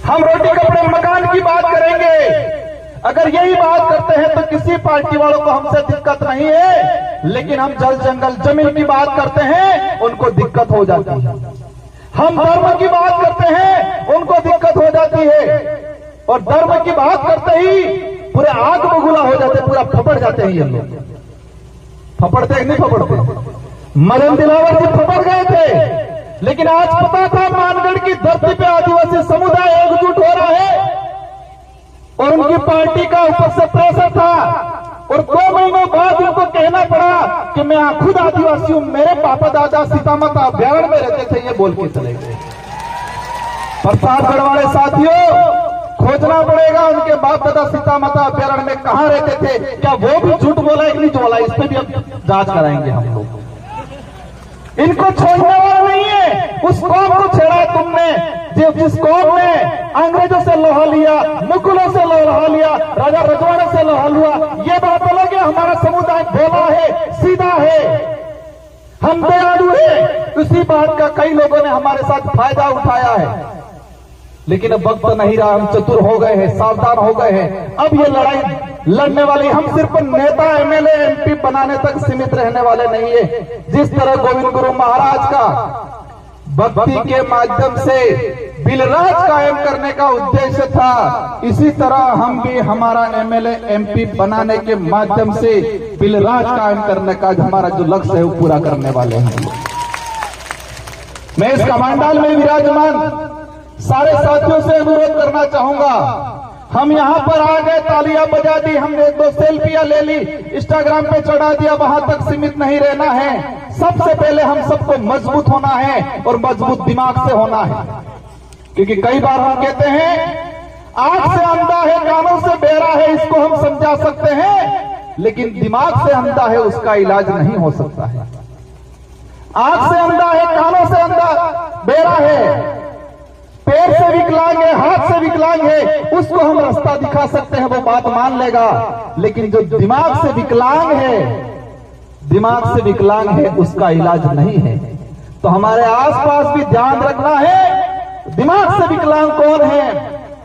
हम रोटी कपड़े मकान की बात करेंगे। अगर यही बात करते हैं तो किसी पार्टी वालों को हमसे दिक्कत नहीं है, लेकिन हम जल जंगल जमीन की बात करते हैं उनको दिक्कत हो जाती है। हम धर्म की बात करते हैं उनको दिक्कत हो जाती है, और धर्म की बात करते ही पूरे आग बगुला हो जाते, पूरा फपड़ जाते हैं ये लोग। फपड़ते नहीं फपड़ते? मदन दिलावर जी फपड़ गए थे, लेकिन आज पता था मानगढ़ की धरती पे आदिवासी समुदाय एकजुट हो रहा है, और उनकी पार्टी का ऊपर से प्रेशर था, और 2 महीनों बाद उनको कहना पड़ा कि मैं खुद आदिवासी हूं, मेरे पापा दादा सीता माता अभ्यारण्य में रहते थे, ये बोल के चले गए। प्रतापगढ़ वाले साथियों, खोजना पड़ेगा उनके बाप दादा सीता माता अभ्यारण्य में कहां रहते थे, क्या वो भी झूठ बोला है कि नहीं बोला, इस पर भी अब जांच कराएंगे हम लोग। इनको छोड़ने वाला नहीं है। उस कौम को छेड़ा तुमने, जिस कौम ने अंग्रेजों से लोहा लिया, मुगलों से लोहा लिया, राजा रजवाड़े से लोहा लिया, ये बात अलग है। हमारा समुदाय भोला है, सीधा है, हम दयालु है। उसी बात का कई लोगों ने हमारे साथ फायदा उठाया है, लेकिन अब वक्त नहीं रहा, हम चतुर हो गए हैं, सावधान हो गए हैं। अब ये लड़ाई लड़ने वाली हम सिर्फ नेता एमएलए एमपी बनाने तक सीमित रहने वाले नहीं है। जिस तरह गोविंद गुरु महाराज का भक्ति के माध्यम से बिलराज कायम करने का उद्देश्य था, इसी तरह हम भी हमारा एमएलए एमपी बनाने के माध्यम से बिलराज कायम करने का हमारा जो लक्ष्य है वो पूरा करने वाले हैं। मैं इस कमांडाल में विराजमान सारे साथियों से अनुरोध करना चाहूंगा, हम यहां पर आ गए, तालियां बजा दी, हमने 1-2 सेल्फियां ले ली, इंस्टाग्राम पे चढ़ा दिया, वहां तक सीमित नहीं रहना है। सबसे पहले हम सबको मजबूत होना है, और मजबूत दिमाग से होना है। क्योंकि कई बार हम कहते हैं आंख से अंधा है, कानों से बहरा है, इसको हम समझा सकते हैं, लेकिन दिमाग से अंधा है, उसका इलाज नहीं हो सकता है। आंख से अंधा है, कानों से अंधा बहरा है, पैर से विकलांग है, हाथ से विकलांग है, उसको हम रास्ता दिखा सकते हैं, वो बात मान लेगा। लेकिन जो दिमाग से विकलांग है, दिमाग से विकलांग है, उसका इलाज नहीं है। तो हमारे आसपास भी ध्यान रखना है, दिमाग से विकलांग कौन है।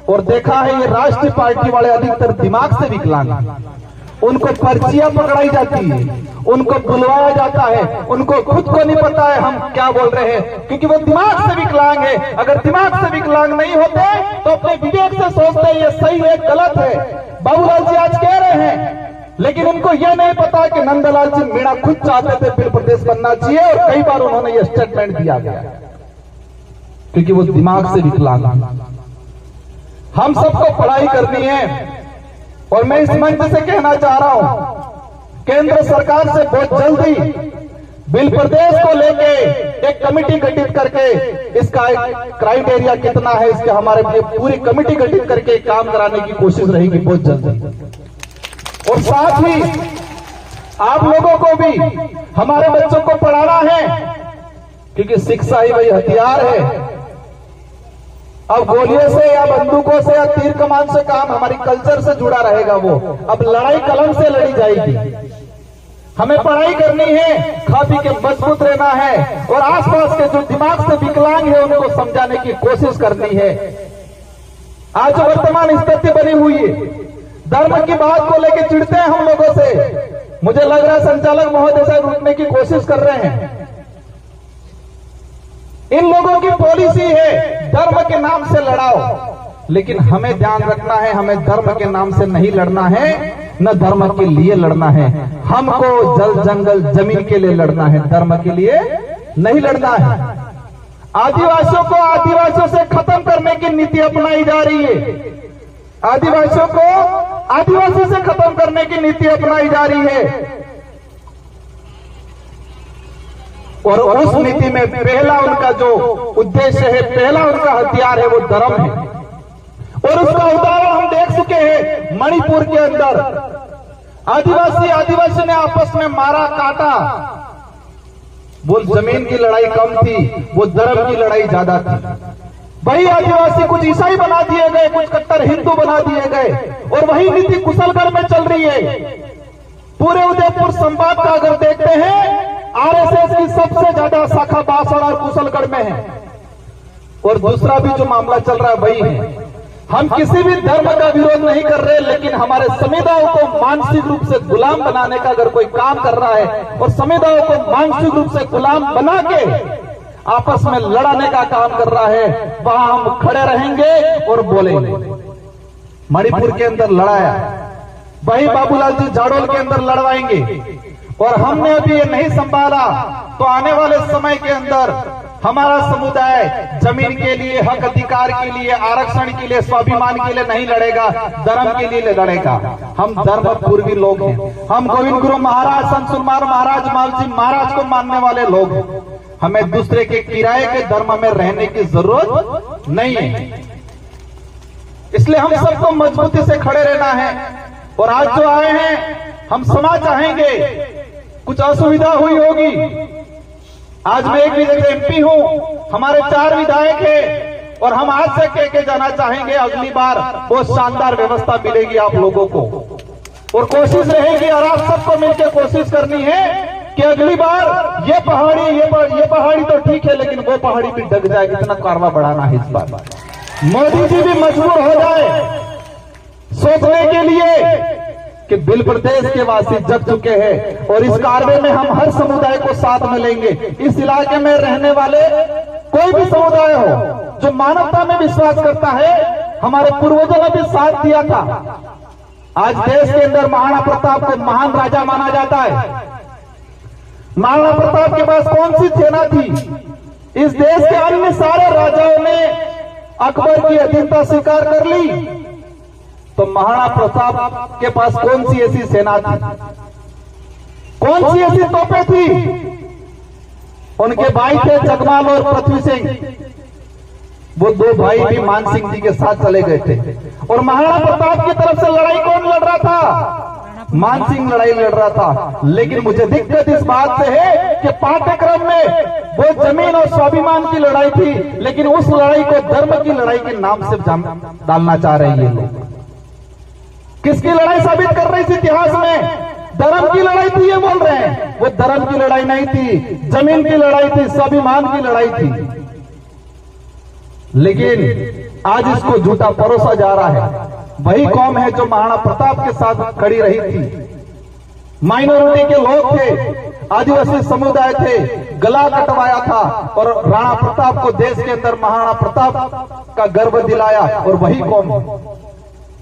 और देखा है ये राष्ट्रीय पार्टी वाले अधिकतर दिमाग से विकलांग हैं। उनको पर्चियां पकड़ाई जाती है, उनको बुलवाया जाता है, उनको खुद को नहीं पता है हम क्या बोल रहे हैं, क्योंकि वो दिमाग से विकलांग है। अगर दिमाग से विकलांग नहीं होते तो अपने विवेक से सोचते हैं ये सही है, गलत है। बाबूलाल जी आज कह रहे हैं, लेकिन उनको यह नहीं पता कि नंदलाल जी मीणा खुद चाहते थे बिल प्रदेश बनना चाहिए, और कई बार उन्होंने ये स्टेटमेंट दिया गया, क्योंकि वो दिमाग से विकलांग। हम सबको पढ़ाई करनी है, और मैं इस मंच से कहना चाह रहा हूं, केंद्र सरकार से बहुत जल्दी बिल प्रदेश को लेके एक कमेटी गठित करके, इसका क्राइटेरिया कितना है, इसके हमारे पूरी कमेटी गठित करके काम कराने की कोशिश रहेगी बहुत जल्दी। और साथ ही आप लोगों को भी हमारे बच्चों को पढ़ाना है, क्योंकि शिक्षा ही वही हथियार है। अब गोलियों से या बंदूकों से या तीर कमान से काम हमारी कल्चर से जुड़ा रहेगा। वो अब लड़ाई कलम से लड़ी जाएगी। हमें पढ़ाई करनी है, खा पी के मजबूत रहना है, और आसपास के जो दिमाग से विकलांग है उनको समझाने की कोशिश करनी है। आज जो वर्तमान स्थिति बनी हुई है, धर्म की बात को लेकर चिढ़ते हैं हम लोगों से। मुझे लग रहा है संचालक महोदय साहब रुकने की कोशिश कर रहे हैं। इन लोगों की पॉलिसी है धर्म के नाम से लड़ाओ, लेकिन हमें ध्यान रखना है, हमें धर्म के नाम से नहीं लड़ना है, न धर्म के लिए लड़ना है। हमको जल जंगल जमीन के लिए लड़ना है, धर्म के लिए नहीं लड़ना है। आदिवासियों को आदिवासियों से खत्म करने की नीति अपनाई जा रही है। आदिवासियों को आदिवासी से खत्म करने की नीति अपनाई जा रही है, और उस नीति में पहला उनका जो उद्देश्य है, पहला उनका हथियार है, वो धर्म है। और उसका उदाहरण हम देख चुके हैं मणिपुर के अंदर। आदिवासी ने आपस में मारा काटा। वो जमीन की लड़ाई कम थी, वो धर्म की लड़ाई ज्यादा थी। वही आदिवासी कुछ ईसाई बना दिए गए, कुछ कट्टर हिंदू बना दिए गए, और वही नीति कुशलगढ़ में चल रही है। पूरे उदयपुर संभाग का अगर देखते हैं, आरएसएस की सबसे ज्यादा शाखा बासड़ और कुशलगढ़ में है, और दूसरा भी जो मामला चल रहा है वही है। हम किसी भी धर्म का विरोध नहीं कर रहे, लेकिन हमारे समुदायों को मानसिक रूप से गुलाम बनाने का अगर कोई काम कर रहा है और समुदायों को मानसिक रूप से गुलाम बना के आपस में लड़ाने का काम कर रहा है, वहां हम खड़े रहेंगे और बोलेंगे। मणिपुर के अंदर लड़ाया, वही बाबूलाल जी जाडोल के अंदर लड़वाएंगे, और हमने अभी ये नहीं संभाला तो आने वाले समय के अंदर हमारा समुदाय जमीन के लिए, हक अधिकार के लिए, आरक्षण के लिए, स्वाभिमान के लिए नहीं लड़ेगा, धर्म के लिए लड़ेगा। हम धर्म पूर्वी लोग हैं, हम गोविंद गुरु महाराज, संत सुरमार महाराज, मालजी महाराज को मानने वाले लोग हैं। हमें दूसरे के किराए के धर्म में रहने की जरूरत नहीं है। इसलिए हम सबको मजबूती से खड़े रहना है। और आज जो आए हैं, हम क्षमा चाहेंगे, कुछ असुविधा हुई होगी। आज मैं एक एमपी हूं, हमारे 4 विधायक हैं, और हम आज से कह के जाना चाहेंगे, अगली बार बहुत शानदार व्यवस्था मिलेगी आप लोगों को, और कोशिश रहेगी, और आप सबको मिलकर कोशिश करनी है कि अगली बार ये पहाड़ी तो ठीक है, लेकिन वो पहाड़ी भी डग जाए, इतना कारवा बढ़ाना है इस बार। मोदी जी भी मजबूर हो जाए सोचने के लिए कि बिल प्रदेश के वासी जग चुके हैं, और इस कार्य में हम हर समुदाय को साथ में लेंगे। इस इलाके में रहने वाले कोई भी समुदाय हो जो मानवता में विश्वास करता है, हमारे पूर्वजों ने भी साथ दिया था। आज देश के अंदर महाराणा प्रताप को महान राजा माना जाता है। महाराणा प्रताप के पास कौन सी सेना थी? इस देश के अन्य सारे राजाओं ने अकबर की अधीनता स्वीकार कर ली, तो महाराणा प्रताप के पास कौन सी ऐसी सेना थी, कौन सी ऐसी तोपें थी? उनके भाई थे जगमाल और पृथ्वी सिंह, वो 2 भाई भी मान सिंह जी के साथ चले गए थे। और महाराणा प्रताप की तरफ से लड़ाई कौन लड़ रहा था? मान सिंह लड़ाई लड़ रहा था। लेकिन मुझे दिक्कत इस बात से है कि पाठ्यक्रम में वो जमीन और स्वाभिमान की लड़ाई थी, लेकिन उस लड़ाई को धर्म की लड़ाई के नाम से डालना चाह रहे हैं ये लोग। किसकी लड़ाई साबित कर रही थी इतिहास में? धर्म की लड़ाई थी, ये बोल रहे हैं। वो धर्म की लड़ाई नहीं थी, जमीन की लड़ाई थी, स्वाभिमान की लड़ाई थी। लेकिन आज इसको झूठा परोसा जा रहा है। वही कौम है जो महाराणा प्रताप के साथ खड़ी रही थी। माइनॉरिटी के लोग थे, आदिवासी समुदाय थे, गला कटवाया था, और राणा प्रताप को देश के अंदर महाराणा प्रताप का गर्व दिलाया, और वही कौम है।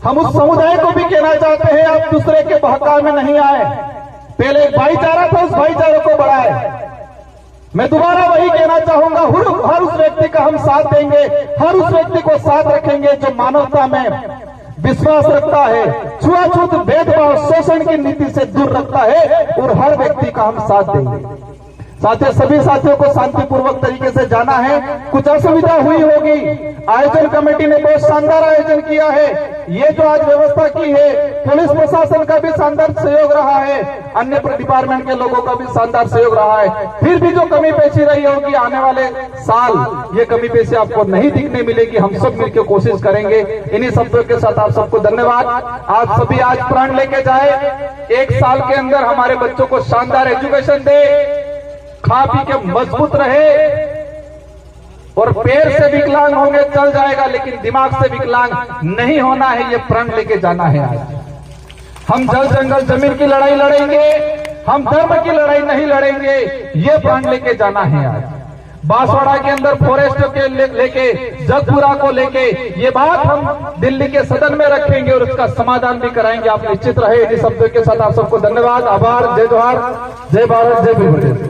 हम उस समुदाय को भी कहना चाहते हैं, आप दूसरे के बहकावे में नहीं आए। पहले एक भाईचारा था, उस भाईचारे को बढ़ाए। मैं दोबारा वही कहना चाहूंगा, हर उस व्यक्ति का हम साथ देंगे, हर उस व्यक्ति को साथ रखेंगे जो मानवता में विश्वास रखता है, छुआछूत, भेदभाव, शोषण की नीति से दूर रखता है, और हर व्यक्ति का हम साथ देंगे। साथियों, सभी साथियों को शांतिपूर्वक तरीके से जाना है। कुछ असुविधा हुई होगी, आयोजन कमेटी ने बहुत शानदार आयोजन किया है। ये जो आज व्यवस्था की है, पुलिस प्रशासन का भी शानदार सहयोग रहा है, अन्य डिपार्टमेंट के लोगों का भी शानदार सहयोग रहा है। फिर भी जो कमी पेशी रही होगी, आने वाले साल ये कमी पेशी आपको नहीं दिखने मिलेगी। हम सब मिलकर कोशिश करेंगे। इन्हीं शब्दों के साथ आप सबको धन्यवाद। आप सभी आज प्रण लेके जाए, 1 साल के अंदर हमारे बच्चों को शानदार एजुकेशन दे, खा पी के मजबूत रहे, और पैर से विकलांग होंगे चल जाएगा, लेकिन दिमाग से विकलांग नहीं होना है। ये प्रण लेके जाना है। आज हम जल जंगल जमीन की लड़ाई लड़ेंगे, हम धर्म की लड़ाई नहीं लड़ेंगे। ये प्रण लेके जाना है। आज बांसवाड़ा के अंदर फॉरेस्ट के लेके, जगपुरा को लेके, ये बात हम दिल्ली के सदन में रखेंगे और उसका समाधान भी कराएंगे। आप निश्चित रहे। इस शब्दों के साथ आप सबको धन्यवाद, आभार, जय जोहार, जय भारत, जय भीम।